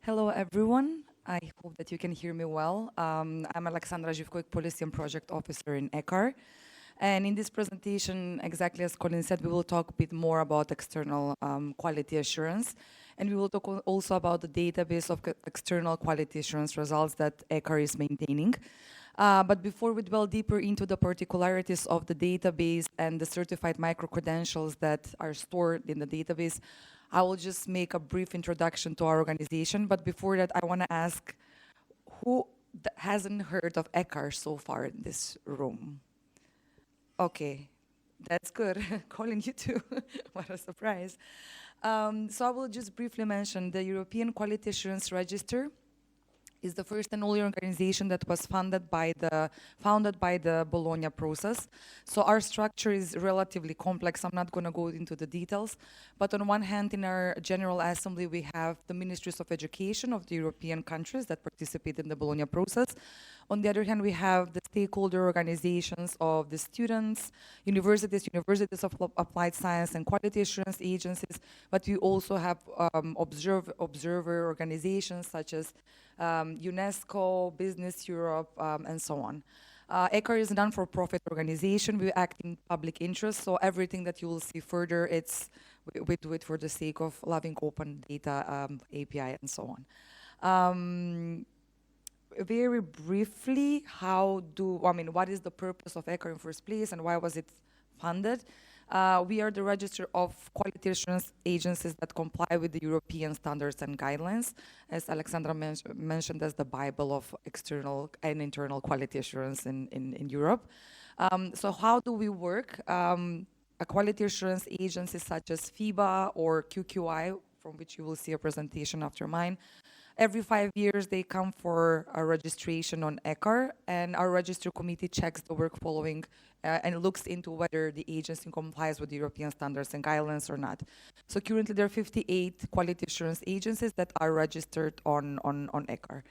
Hello, everyone. I hope that you can hear me well. I'm Aleksandra Zhivkovikj, Policy and Project Officer in EQAR. And in this presentation, exactly as Colin said, we will talk a bit more about external quality assurance. And we will talk also about the database of external quality assurance results that EQAR is maintaining. But before we delve deeper into the particularities of the database and the certified micro-credentials that are stored in the database, I will just make a brief introduction to our organization. But before that, I want to ask, who hasn't heard of EQAR so far in this room? Okay, that's good. Colin, you too. What a surprise. So I will just briefly mention the European Quality Assurance Register is the first and only organization that was founded by the Bologna process. So our structure is relatively complex. I'm not going to go into the details. But on one hand, in our General Assembly, we have the Ministries of Education of the European countries that participate in the Bologna process. On the other hand, we have the stakeholder organizations of the students, universities of applied science and quality assurance agencies, but we also have observer organizations such as UNESCO, Business Europe, and so on. EQAR is a non-for-profit organization. We act in public interest, so everything that you will see further, we do it for the sake of loving open data, API, and so on. Very briefly, what is the purpose of EQAR in first place and why was it funded? We are the register of quality assurance agencies that comply with the European standards and guidelines, as Aleksandra mentioned as the Bible of external and internal quality assurance in Europe. So how do we work? A quality assurance agency such as FIBA or QQI, from which you will see a presentation after mine, every 5 years, they come for a registration on EQAR, and our register committee checks the work following and looks into whether the agency complies with the European standards and guidelines or not. So currently, there are 58 quality assurance agencies that are registered on EQAR.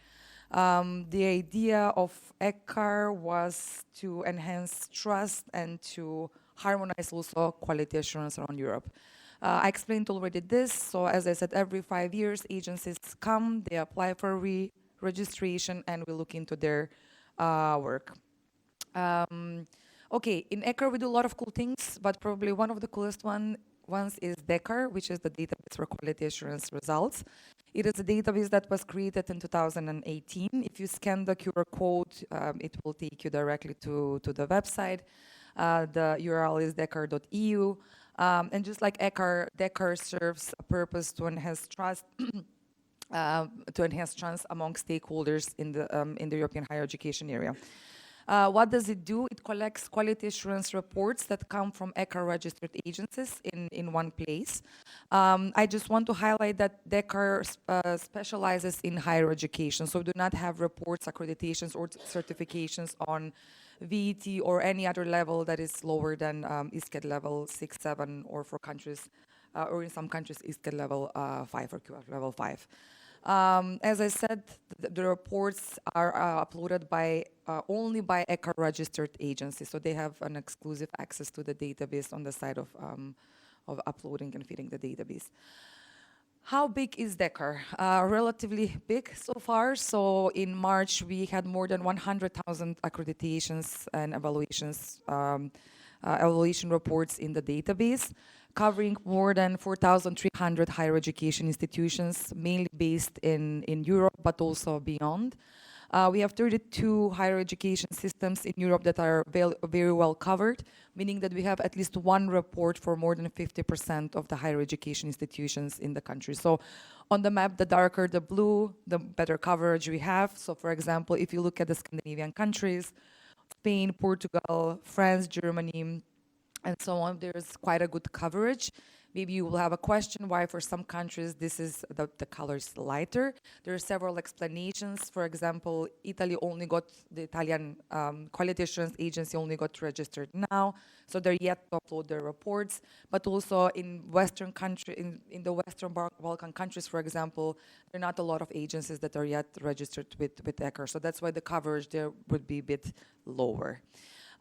The idea of EQAR was to enhance trust and to harmonize also quality assurance around Europe. I explained already this, so as I said, every 5 years, agencies come, they apply for re-registration, and we look into their work. Okay, in EQAR, we do a lot of cool things, but probably one of the coolest ones is DEQAR, which is the database for quality assurance results. It is a database that was created in 2018. If you scan the QR code, it will take you directly to the website. The URL is deqar.eu. And just like EQAR, DEQAR serves a purpose to enhance trust, among stakeholders in the European higher education area. What does it do? It collects quality assurance reports that come from EQAR registered agencies in one place. I just want to highlight that DEQAR specializes in higher education, so we do not have reports, accreditations, or certifications on VET or any other level that is lower than ISCED level 6, 7, or for countries, or in some countries, ISCED level 5 or QF level 5. As I said, the reports are uploaded only by EQAR registered agencies, so they have an exclusive access to the database on the side of uploading and feeding the database. How big is DEQAR? Relatively big so far. So in March, we had more than 100,000 accreditations and evaluation reports in the database, covering more than 4,300 higher education institutions, mainly based in Europe, but also beyond. We have 32 higher education systems in Europe that are very well covered, meaning that we have at least one report for more than 50% of the higher education institutions in the country. So on the map, the darker the blue, the better coverage we have. So for example, if you look at the Scandinavian countries, Spain, Portugal, France, Germany, and so on, there's quite a good coverage. Maybe you will have a question why for some countries the color is lighter. There are several explanations. For example, the Italian Quality Assurance Agency only got registered now, so they're yet to upload their reports. But also in in the Western Balkan countries, for example, there are not a lot of agencies that are yet registered with EQAR, so that's why the coverage there would be a bit lower.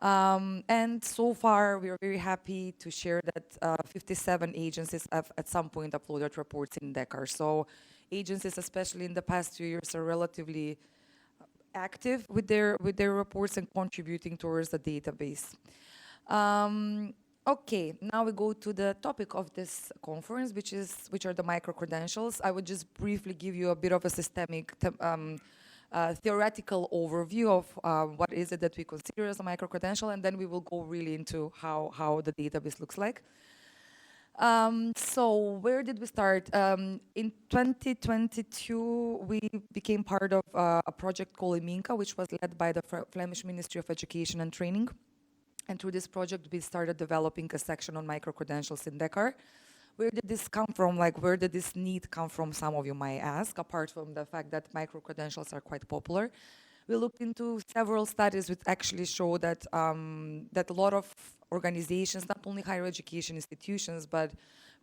And so far, we are very happy to share that 57 agencies have at some point uploaded reports in DEQAR. So agencies, especially in the past 2 years, are relatively active with their reports and contributing towards the database. Okay, now we go to the topic of this conference, which are the micro-credentials. I would just briefly give you a bit of a systemic theoretical overview of what is it that we consider as a micro-credential, and then we will go really into how the database looks like. So where did we start? In 2022, we became part of a project called EMINCA, which was led by the Flemish Ministry of Education and Training. And through this project, we started developing a section on micro-credentials in DEQAR. Where did this come from? Like, where did this need come from, some of you might ask, apart from the fact that micro-credentials are quite popular. We looked into several studies which actually show that, that a lot of organizations, not only higher education institutions, but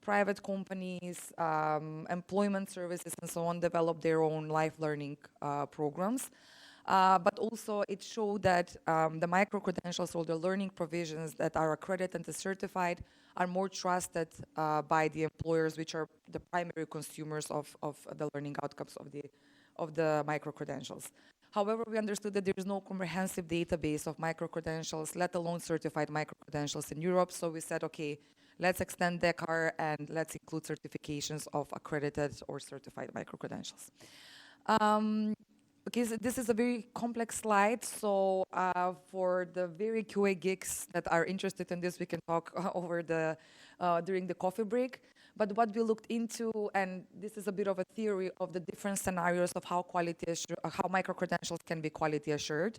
private companies, employment services, and so on, develop their own life learning programs. But also it showed that the micro-credentials or the learning provisions that are accredited and certified are more trusted by the employers, which are the primary consumers of the learning outcomes of the micro-credentials. However, we understood that there is no comprehensive database of micro-credentials, let alone certified micro-credentials in Europe. So we said, okay, let's extend DEQAR and let's include certifications of accredited or certified micro-credentials. Okay, so this is a very complex slide. So for the very QA geeks that are interested in this, we can talk over during the coffee break. But what we looked into, and this is a bit of a theory of the different scenarios of how how micro-credentials can be quality assured.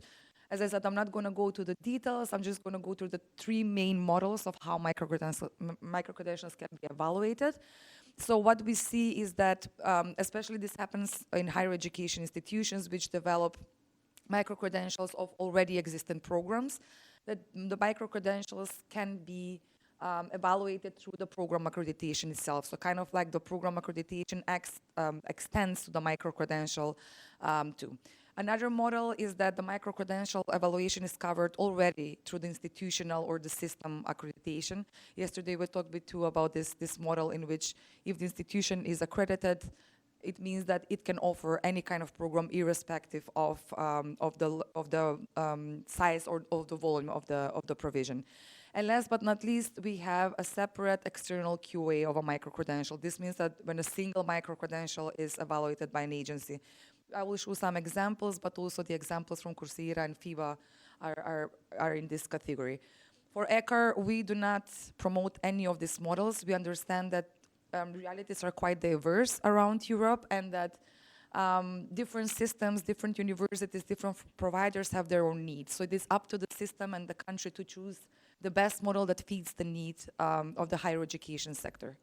As I said, I'm not going to go to the details. I'm just going to go through the 3 main models of how micro-credentials can be evaluated. So what we see is that, especially this happens in higher education institutions which develop micro-credentials of already existing programs, that the micro-credentials can be evaluated through the program accreditation itself. So kind of like the program accreditation extends to the micro-credential too. Another model is that the micro-credential evaluation is covered already through the institutional or the system accreditation. Yesterday we talked with you about this model in which if the institution is accredited, it means that it can offer any kind of program irrespective of the size or of the volume of the provision. And last but not least, we have a separate external QA of a micro-credential. This means that when a single micro-credential is evaluated by an agency, I will show some examples, but also the examples from Coursera and FIBA are in this category. For EQAR, we do not promote any of these models. We understand that realities are quite diverse around Europe and that different systems, different universities, different providers have their own needs. So it is up to the system and the country to choose the best model that fits the needs of the higher education sector.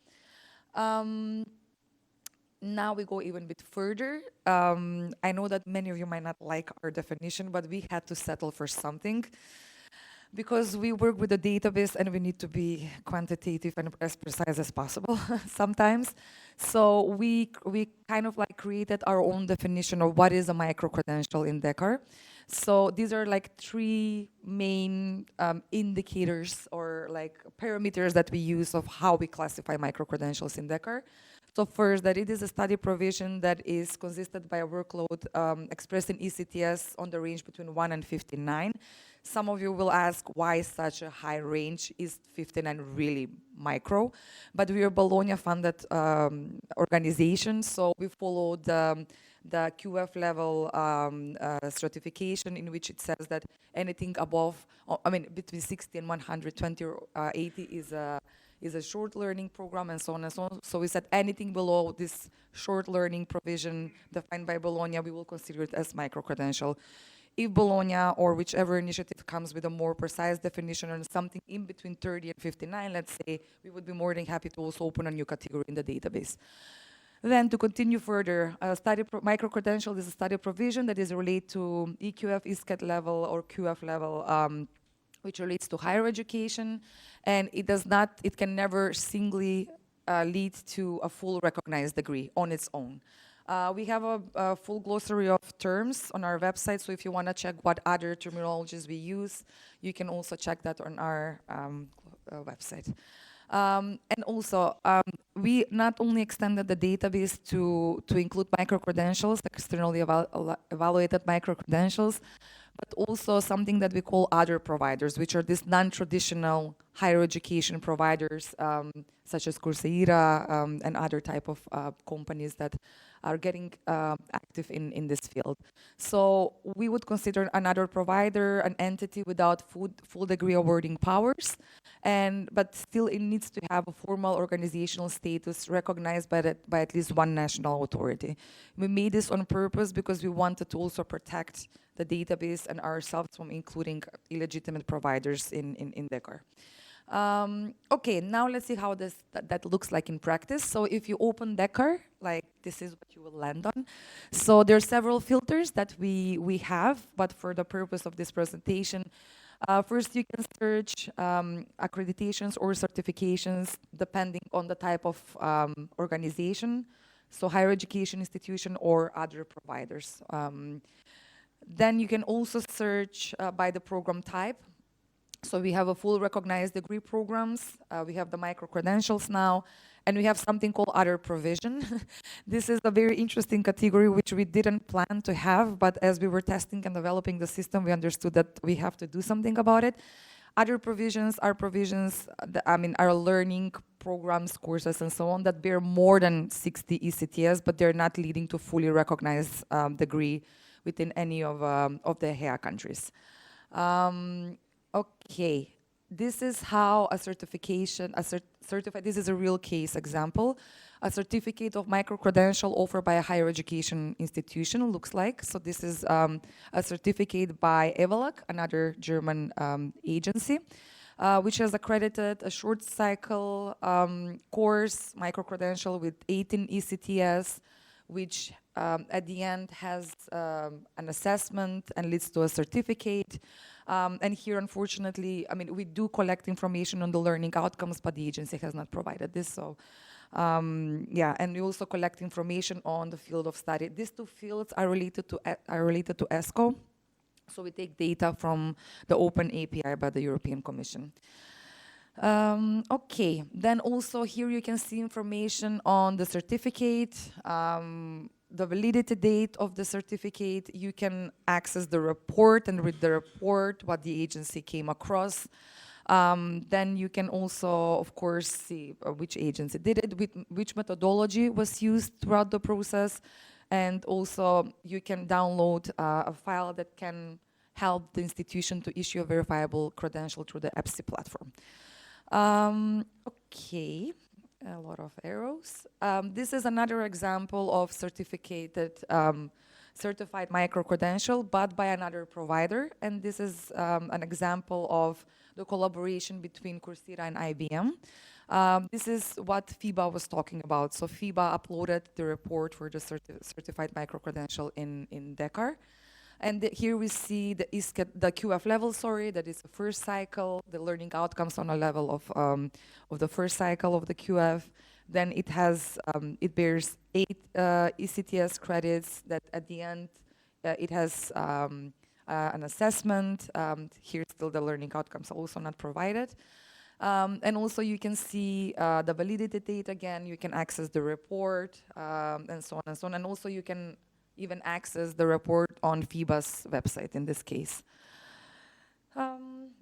Now we go even a bit further. I know that many of you might not like our definition, but we had to settle for something because we work with a database and we need to be quantitative and as precise as possible sometimes. So we kind of like created our own definition of what is a micro-credential in DEQAR. So these are like 3 main indicators or like parameters that we use of how we classify micro-credentials in DEQAR. So first, that it is a study provision that is consisted by a workload expressed in ECTS on the range between 1 and 59. Some of you will ask why such a high range. Is 59 really micro? But we are Bologna-funded organization, so we follow the QF level certification in which it says that anything above, I mean, between 60 and 120 or 80 is a short learning program and so on and so on. So we said anything below this short learning provision defined by Bologna, we will consider it as micro-credential. If Bologna or whichever initiative comes with a more precise definition or something in between 30 and 59, let's say, we would be more than happy to also open a new category in the database. Then to continue further, micro-credential is a study provision that is related to EQF, ISCET level or QF level, which relates to higher education, and it can never singly lead to a full recognized degree on its own. We have a full glossary of terms on our website, so if you want to check what other terminologies we use, you can also check that on our website. And also, we not only extended the database to include micro-credentials, externally evaluated micro-credentials, but also something that we call other providers, which are these non-traditional higher education providers, such as Coursera and other type of companies that are getting active in this field. So we would consider another provider an entity without full degree awarding powers, but still it needs to have a formal organizational status recognized by at least one national authority. We made this on purpose because we wanted to also protect the database and ourselves from including illegitimate providers in DEQAR. Okay, now let's see how that looks like in practice. So if you open DEQAR, like this is what you will land on. So there are several filters that we have, but for the purpose of this presentation, first you can search accreditations or certifications depending on the type of organization, so higher education institution or other providers. Then you can also search by the program type. So we have a full recognized degree programs, we have the micro-credentials now, and we have something called other provision. This is a very interesting category which we didn't plan to have, but as we were testing and developing the system, we understood that we have to do something about it. Other provisions are provisions, are learning programs, courses, and so on that bear more than 60 ECTS, but they're not leading to fully recognized degree within any of the HEA countries. Okay, this is how a certification, this is a real case example. A certificate of micro-credential offered by a higher education institution looks like. So this is a certificate by EVALAC, another German agency, which has accredited a short cycle course, micro-credential with 18 ECTS, which at the end has an assessment and leads to a certificate. And here, unfortunately, we do collect information on the learning outcomes, but the agency has not provided this. So, yeah, and we also collect information on the field of study. These two fields are related to ESCO. So we take data from the open API by the European Commission. Okay, then also here you can see information on the certificate, the validity date of the certificate. You can access the report and read the report, what the agency came across. Then you can also, of course, see which agency did it, which methodology was used throughout the process. And also you can download a file that can help the institution to issue a verifiable credential through the EPSI platform. Okay, a lot of arrows. This is another example of certified micro-credential, but by another provider. And this is an example of the collaboration between Coursera and IBM. This is what FIBA was talking about. So FIBA uploaded the report for the certified micro-credential in DEQAR. And here we see the QF level, that is the first cycle, the learning outcomes on a level of the first cycle of the QF. Then it has, it bears 8 ECTS credits that at the end, it has an assessment. Here still the learning outcomes are also not provided. And also you can see the validity date again, you can access the report, and so on and so on. And also you can even access the report on FIBA's website in this case.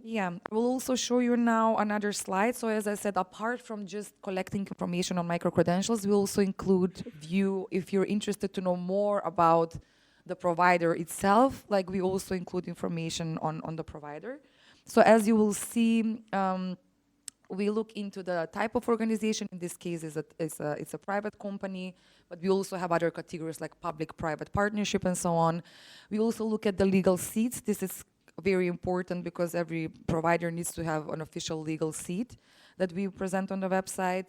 Yeah, I will also show you now another slide. So as I said, apart from just collecting information on micro-credentials, we also include view, if you're interested to know more about the provider itself, like we also include information on the provider. So as you will see, we look into the type of organization. In this case, it's a private company, but we also have other categories like public-private partnership and so on. We also look at the legal seats. This is very important because every provider needs to have an official legal seat that we present on the website.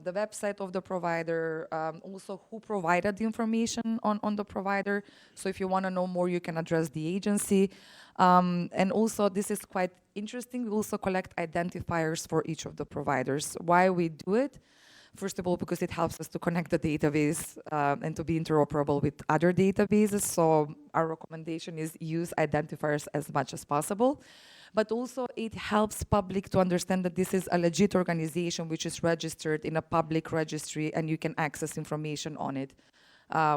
The website of the provider, also who provided the information on the provider. So if you want to know more, you can address the agency. And also, this is quite interesting, we also collect identifiers for each of the providers. Why we do it? First of all, because it helps us to connect the database and to be interoperable with other databases. So our recommendation is use identifiers as much as possible. But also it helps public to understand that this is a legit organization which is registered in a public registry and you can access information on it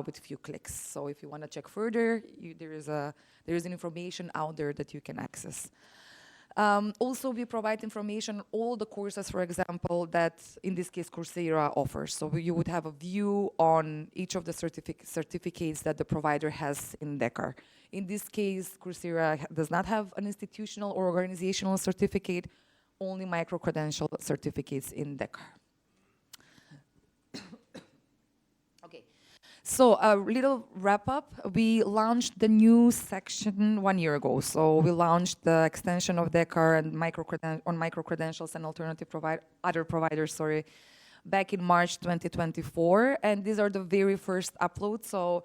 with a few clicks. So if you want to check further, there is an information out there that you can access. Also, we provide information, all the courses, for example, that in this case Coursera offers. So you would have a view on each of the certificates that the provider has in DEQAR. In this case, Coursera does not have an institutional or organizational certificate, only micro-credential certificates in DEQAR. Okay. So a little wrap up, we launched the new section 1 year ago. So we launched the extension of DEQAR and micro-credentials and alternative other providers, back in March 2024. And these are the very first uploads. So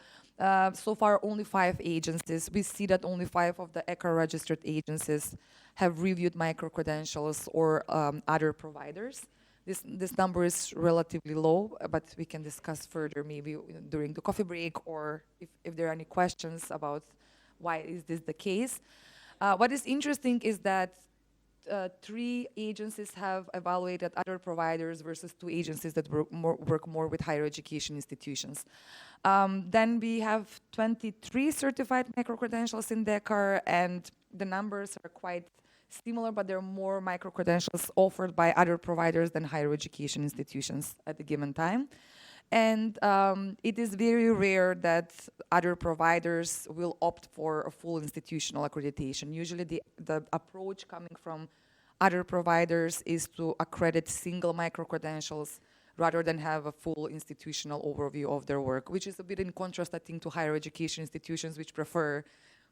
so far only 5 agencies. We see that only 5 of the EQAR registered agencies have reviewed micro-credentials or other providers. This number is relatively low, but we can discuss further maybe during the coffee break or if there are any questions about why is this the case. What is interesting is that 3 agencies have evaluated other providers versus 2 agencies that work more with higher education institutions. Then we have 23 certified micro-credentials in DEQAR, and the numbers are quite similar, but there are more micro-credentials offered by other providers than higher education institutions at a given time. And it is very rare that other providers will opt for a full institutional accreditation. Usually the approach coming from other providers is to accredit single micro-credentials rather than have a full institutional overview of their work, which is a bit in contrast, I think, to higher education institutions, which prefer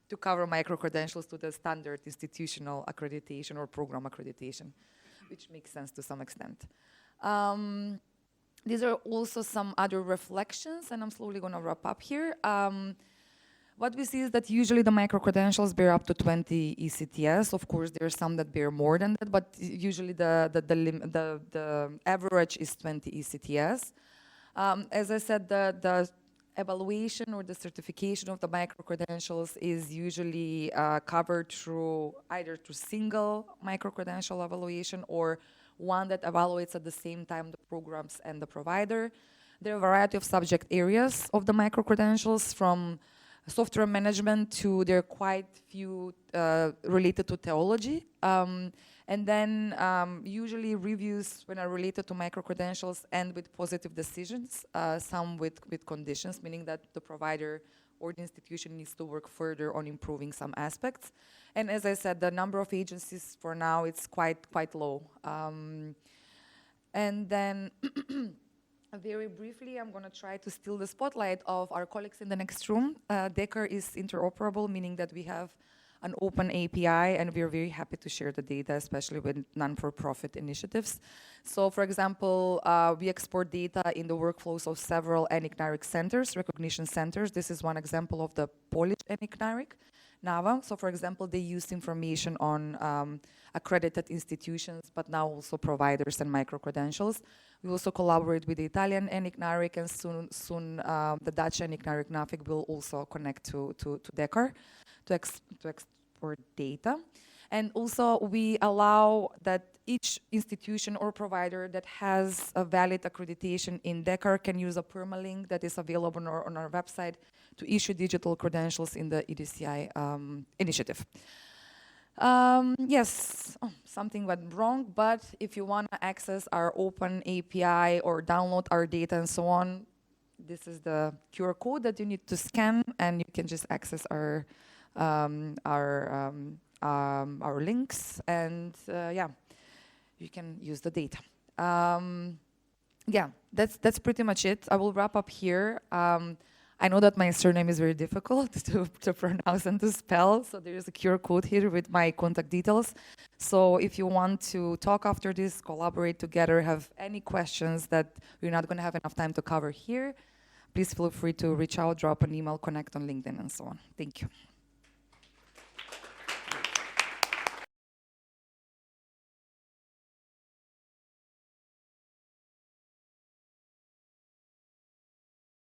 to cover micro-credentials to the standard institutional accreditation or program accreditation, which makes sense to some extent. These are also some other reflections, and I'm slowly going to wrap up here. What we see is that usually the micro-credentials bear up to 20 ECTS. Of course, there are some that bear more than that, but usually the average is 20 ECTS. As I said, the evaluation or the certification of the micro-credentials is usually covered through either through single micro-credential evaluation or one that evaluates at the same time the programs and the provider. There are a variety of subject areas of the micro-credentials, from software management to there are quite few related to theology. And then usually reviews when are related to micro-credentials end with positive decisions, some with conditions, meaning that the provider or the institution needs to work further on improving some aspects. And as I said, the number of agencies for now, it's quite low. And then very briefly, I'm going to try to steal the spotlight of our colleagues in the next room. DEQAR is interoperable, meaning that we have an open API, and we're very happy to share the data, especially with non-for-profit initiatives. So, for example, we export data in the workflows of several EQAR centers, recognition centers. This is one example of the Polish EQAR, NAWA. So, for example, they use information on accredited institutions, but now also providers and micro-credentials. We also collaborate with the Italian EQAR, and soon the Dutch EQAR NAFIC will also connect to DEQAR to export data. And also we allow that each institution or provider that has a valid accreditation in DEQAR can use a permalink that is available on our website to issue digital credentials in the EDCI initiative. Yes, something went wrong, but if you want to access our open API or download our data and so on, this is the QR code that you need to scan, and you can just access our links, and yeah, you can use the data. Yeah, that's pretty much it. I will wrap up here. I know that my surname is very difficult to pronounce and to spell, so there is a QR code here with my contact details. So if you want to talk after this, collaborate together, have any questions that we're not going to have enough time to cover here, please feel free to reach out, drop an email, connect on LinkedIn, and so on. Thank you.